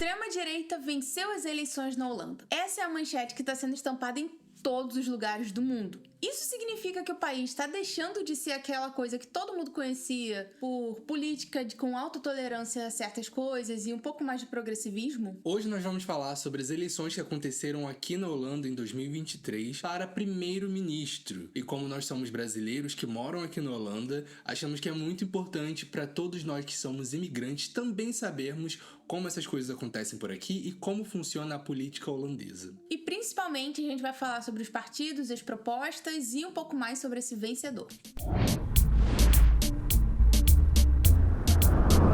Extrema-direita venceu as eleições na Holanda. Essa é a manchete que está sendo estampada em todos os lugares do mundo. Isso significa que o país está deixando de ser aquela coisa que todo mundo conhecia por política com alta tolerância a certas coisas e um pouco mais de progressivismo? Hoje nós vamos falar sobre as eleições que aconteceram aqui na Holanda em 2023 para primeiro-ministro. E como nós somos brasileiros que moram aqui na Holanda, achamos que é muito importante para todos nós que somos imigrantes também sabermos como essas coisas acontecem por aqui e como funciona a política holandesa. E principalmente a gente vai falar sobre os partidos, as propostas e um pouco mais sobre esse vencedor.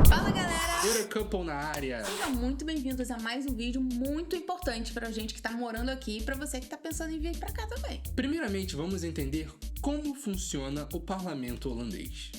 Fala, galera! Eurocouple na área! Sejam muito bem-vindos a mais um vídeo muito importante pra gente que tá morando aqui e pra você que tá pensando em vir pra cá também. Primeiramente, vamos entender como funciona o parlamento holandês.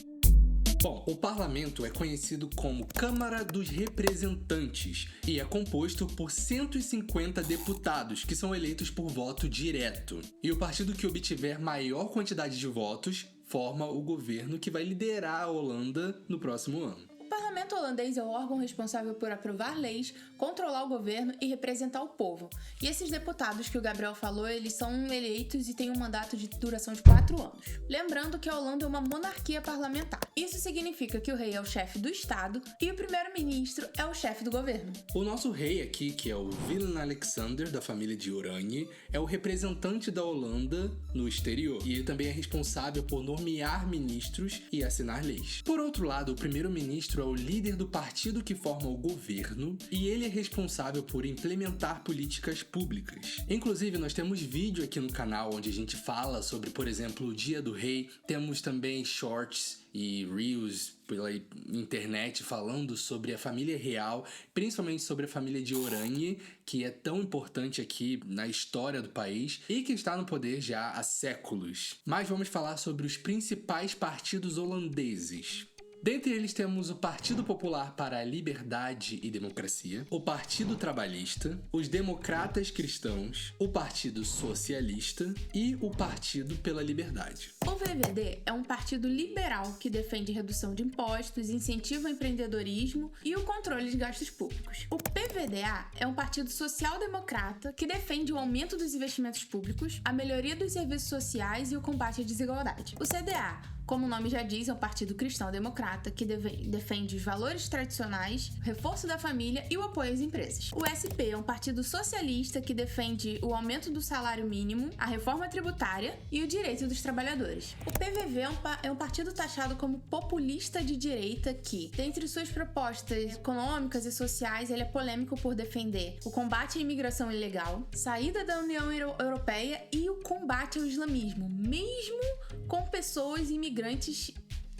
Bom, o parlamento é conhecido como Câmara dos Representantes e é composto por 150 deputados que são eleitos por voto direto. E o partido que obtiver maior quantidade de votos forma o governo que vai liderar a Holanda no próximo ano. O parlamento holandês é o órgão responsável por aprovar leis, controlar o governo e representar o povo. E esses deputados que o Gabriel falou, eles são eleitos e têm um mandato de duração de 4 anos. Lembrando que a Holanda é uma monarquia parlamentar. Isso significa que o rei é o chefe do Estado e o primeiro-ministro é o chefe do governo. O nosso rei aqui, que é o Willem-Alexander, da família de Oranje, é o representante da Holanda no exterior. E ele também é responsável por nomear ministros e assinar leis. Por outro lado, o primeiro-ministro é o líder do partido que forma o governo e ele é responsável por implementar políticas públicas. Inclusive, nós temos vídeo aqui no canal onde a gente fala sobre, por exemplo, o Dia do Rei. Temos também shorts e reels pela internet falando sobre a família real, principalmente sobre a família de Oranje, que é tão importante aqui na história do país e que está no poder já há séculos. Mas vamos falar sobre os principais partidos holandeses. Dentre eles temos o Partido Popular para a Liberdade e Democracia, o Partido Trabalhista, os Democratas Cristãos, o Partido Socialista e o Partido pela Liberdade. O VVD é um partido liberal que defende redução de impostos, incentivo ao empreendedorismo e o controle de gastos públicos. O PVDA é um partido social-democrata que defende o aumento dos investimentos públicos, a melhoria dos serviços sociais e o combate à desigualdade. O CDA, como o nome já diz, é um partido cristão-democrata que defende os valores tradicionais, o reforço da família e o apoio às empresas. O SP é um partido socialista que defende o aumento do salário mínimo, a reforma tributária e o direito dos trabalhadores. O PVV é um partido taxado como populista de direita que, dentre suas propostas econômicas e sociais, ele é polêmico por defender o combate à imigração ilegal, saída da União Europeia e o combate ao islamismo, mesmo com pessoas imigrantes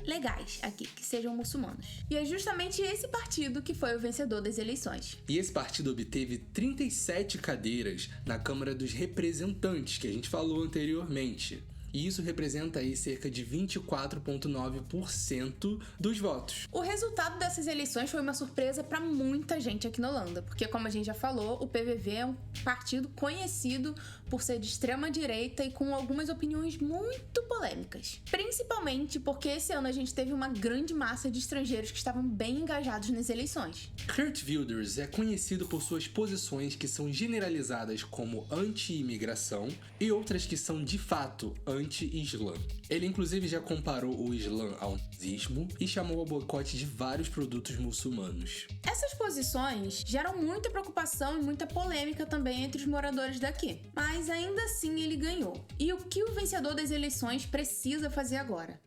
legais aqui, que sejam muçulmanos. E é justamente esse partido que foi o vencedor das eleições. E esse partido obteve 37 cadeiras na Câmara dos Representantes, que a gente falou anteriormente. E isso representa aí cerca de 24,9% dos votos. O resultado dessas eleições foi uma surpresa para muita gente aqui na Holanda, porque como a gente já falou, o PVV é um partido conhecido por ser de extrema direita e com algumas opiniões muito polêmicas. Principalmente porque esse ano a gente teve uma grande massa de estrangeiros que estavam bem engajados nas eleições. Geert Wilders é conhecido por suas posições que são generalizadas como anti-imigração e outras que são de fato anti-islã. Ele inclusive já comparou o islã ao nazismo e chamou ao boicote de vários produtos muçulmanos. Essas posições geram muita preocupação e muita polêmica também entre os moradores daqui, mas ainda assim ele ganhou. E o que o vencedor das eleições precisa fazer agora?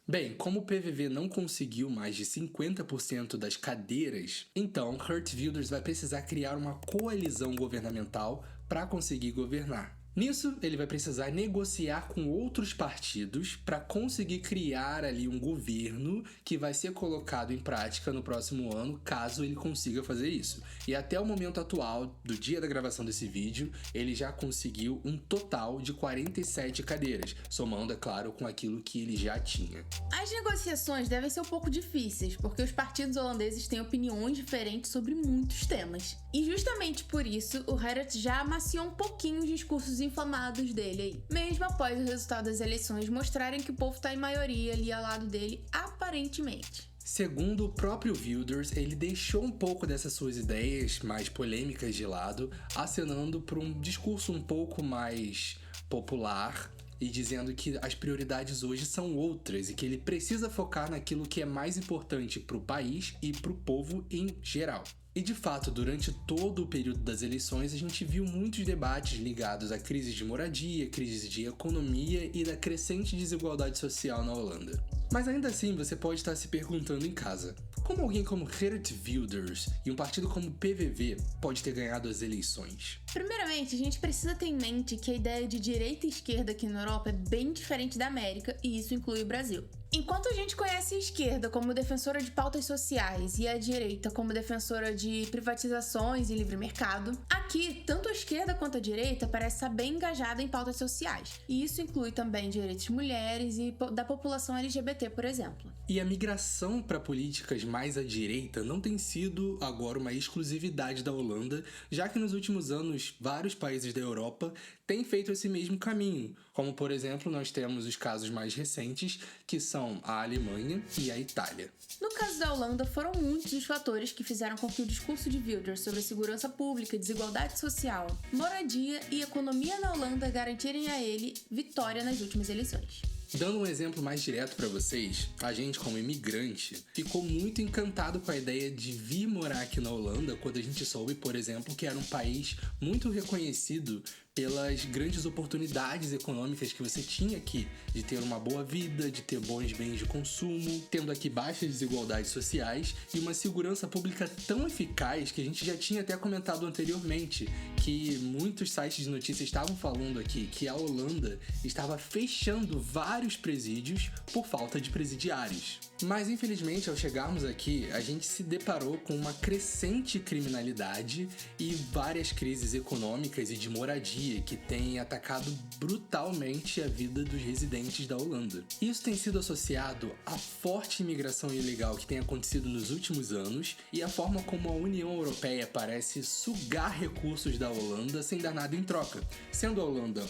Bem, como o PVV não conseguiu mais de 50% das cadeiras, então Geert Wilders vai precisar criar uma coalizão governamental para conseguir governar. Nisso, ele vai precisar negociar com outros partidos para conseguir criar ali um governo que vai ser colocado em prática no próximo ano, caso ele consiga fazer isso. E até o momento atual, do dia da gravação desse vídeo, ele já conseguiu um total de 47 cadeiras, somando, é claro, com aquilo que ele já tinha. As negociações devem ser um pouco difíceis, porque os partidos holandeses têm opiniões diferentes sobre muitos temas. E justamente por isso, o Geert já amaciou um pouquinho os discursos inflamados dele aí, mesmo após o resultado das eleições mostrarem que o povo tá em maioria ali ao lado dele, aparentemente. Segundo o próprio Wilders, ele deixou um pouco dessas suas ideias mais polêmicas de lado, acenando para um discurso um pouco mais popular e dizendo que as prioridades hoje são outras e que ele precisa focar naquilo que é mais importante para o país e para o povo em geral. E de fato, durante todo o período das eleições, a gente viu muitos debates ligados à crise de moradia, crise de economia e da crescente desigualdade social na Holanda. Mas ainda assim, você pode estar se perguntando em casa, como alguém como Geert Wilders e um partido como o PVV pode ter ganhado as eleições? Primeiramente, a gente precisa ter em mente que a ideia de direita e esquerda aqui na Europa é bem diferente da América, e isso inclui o Brasil. Enquanto a gente conhece a esquerda como defensora de pautas sociais e a direita como defensora de privatizações e livre mercado, aqui, tanto a esquerda quanto a direita parece estar bem engajada em pautas sociais. E isso inclui também direitos de mulheres e da população LGBT, por exemplo. E a migração para políticas mais à direita não tem sido agora uma exclusividade da Holanda, já que nos últimos anos vários países da Europa têm feito esse mesmo caminho, como por exemplo nós temos os casos mais recentes, que são a Alemanha e a Itália. No caso da Holanda, foram muitos os fatores que fizeram com que o discurso de Wilders sobre segurança pública, desigualdade social, moradia e economia na Holanda garantirem a ele vitória nas últimas eleições. Dando um exemplo mais direto para vocês, a gente como imigrante ficou muito encantado com a ideia de vir morar aqui na Holanda quando a gente soube, por exemplo, que era um país muito reconhecido pelas grandes oportunidades econômicas que você tinha aqui, de ter uma boa vida, de ter bons bens de consumo, tendo aqui baixas desigualdades sociais e uma segurança pública tão eficaz que a gente já tinha até comentado anteriormente, que muitos sites de notícias estavam falando aqui que a Holanda estava fechando vários presídios por falta de presidiários. Mas infelizmente, ao chegarmos aqui, a gente se deparou com uma crescente criminalidade e várias crises econômicas e de moradia que têm atacado brutalmente a vida dos residentes da Holanda. Isso tem sido associado à forte imigração ilegal que tem acontecido nos últimos anos e a forma como a União Europeia parece sugar recursos da Holanda sem dar nada em troca, sendo a Holanda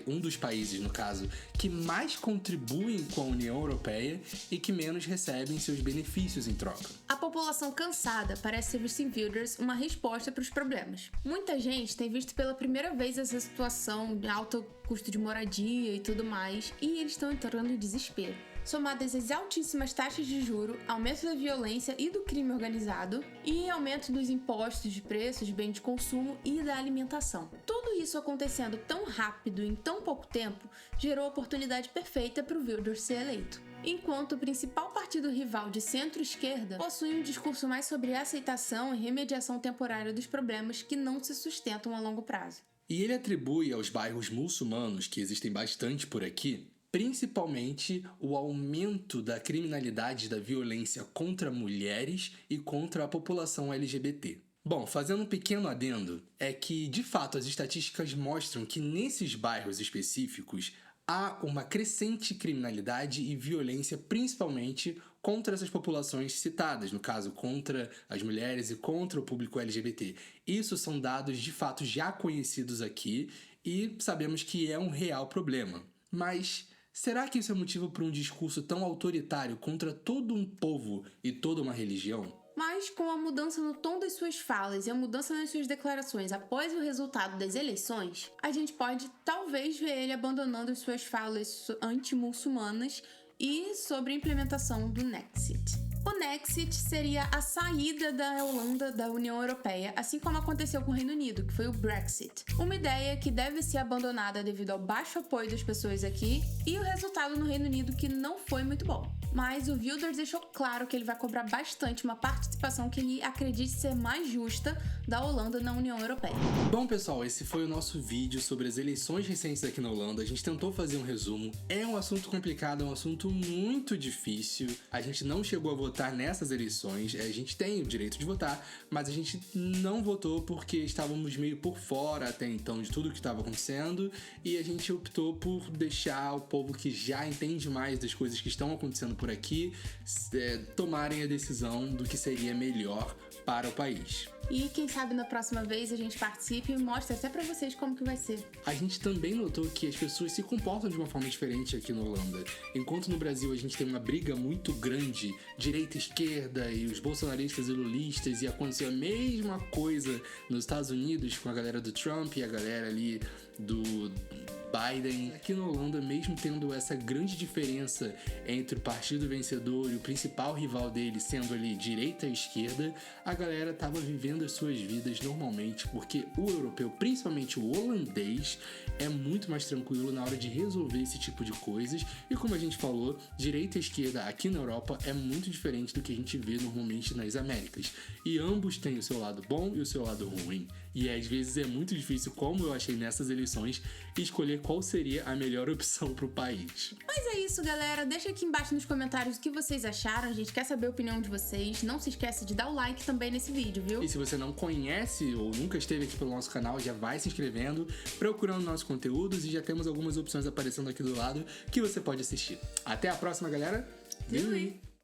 um dos países, no caso, que mais contribuem com a União Europeia e que menos recebem seus benefícios em troca. A população cansada parece ter visto em Wilders uma resposta para os problemas. Muita gente tem visto pela primeira vez essa situação de alto custo de moradia e tudo mais, e eles estão entrando em desespero. Somadas às altíssimas taxas de juros, aumento da violência e do crime organizado e aumento dos impostos de preços de bens de consumo e da alimentação. Tudo isso acontecendo tão rápido em tão pouco tempo gerou a oportunidade perfeita para o Wilders ser eleito. Enquanto o principal partido rival de centro-esquerda possui um discurso mais sobre aceitação e remediação temporária dos problemas que não se sustentam a longo prazo. E ele atribui aos bairros muçulmanos, que existem bastante por aqui, principalmente o aumento da criminalidade e da violência contra mulheres e contra a população LGBT. Bom, fazendo um pequeno adendo, é que, de fato, as estatísticas mostram que nesses bairros específicos há uma crescente criminalidade e violência, principalmente contra essas populações citadas, no caso, contra as mulheres e contra o público LGBT. Isso são dados, de fato, já conhecidos aqui e sabemos que é um real problema. Mas será que isso é motivo para um discurso tão autoritário contra todo um povo e toda uma religião? Mas com a mudança no tom das suas falas e a mudança nas suas declarações após o resultado das eleições, a gente pode talvez ver ele abandonando as suas falas anti-muçulmanas e sobre a implementação do Nexit. O Nexit seria a saída da Holanda da União Europeia, assim como aconteceu com o Reino Unido, que foi o Brexit. Uma ideia que deve ser abandonada devido ao baixo apoio das pessoas aqui e o resultado no Reino Unido que não foi muito bom. Mas o Wilders deixou claro que ele vai cobrar bastante uma participação que ele acredite ser mais justa da Holanda na União Europeia. Bom, pessoal, esse foi o nosso vídeo sobre as eleições recentes aqui na Holanda. A gente tentou fazer um resumo. É um assunto complicado, é um assunto muito difícil. A gente não chegou a votar nessas eleições. A gente tem o direito de votar, mas a gente não votou porque estávamos meio por fora até então de tudo que estava acontecendo e a gente optou por deixar o povo que já entende mais das coisas que estão acontecendo por aqui tomarem a decisão do que seria melhor para o país. E quem sabe na próxima vez a gente participe e mostre até pra vocês como que vai ser. A gente também notou que as pessoas se comportam de uma forma diferente aqui na Holanda. Enquanto no Brasil a gente tem uma briga muito grande, direita e esquerda, e os bolsonaristas e lulistas, e aconteceu a mesma coisa nos Estados Unidos com a galera do Trump e a galera ali do Biden. Aqui na Holanda, mesmo tendo essa grande diferença entre o partido vencedor e o principal rival dele sendo ali direita e esquerda, a galera tava vivendo as suas vidas normalmente, porque o europeu, principalmente o holandês, é muito mais tranquilo na hora de resolver esse tipo de coisas. E como a gente falou, direita e esquerda aqui na Europa é muito diferente do que a gente vê normalmente nas Américas. E ambos têm o seu lado bom e o seu lado ruim. E às vezes é muito difícil, como eu achei nessas eleições, escolher qual seria a melhor opção pro país. Mas é isso, galera. Deixa aqui embaixo nos comentários o que vocês acharam. A gente quer saber a opinião de vocês. Não se esquece de dar o like também nesse vídeo, viu? E se você não conhece ou nunca esteve aqui pelo nosso canal, já vai se inscrevendo, procurando nossos conteúdos, e já temos algumas opções aparecendo aqui do lado que você pode assistir. Até a próxima, galera. Fui!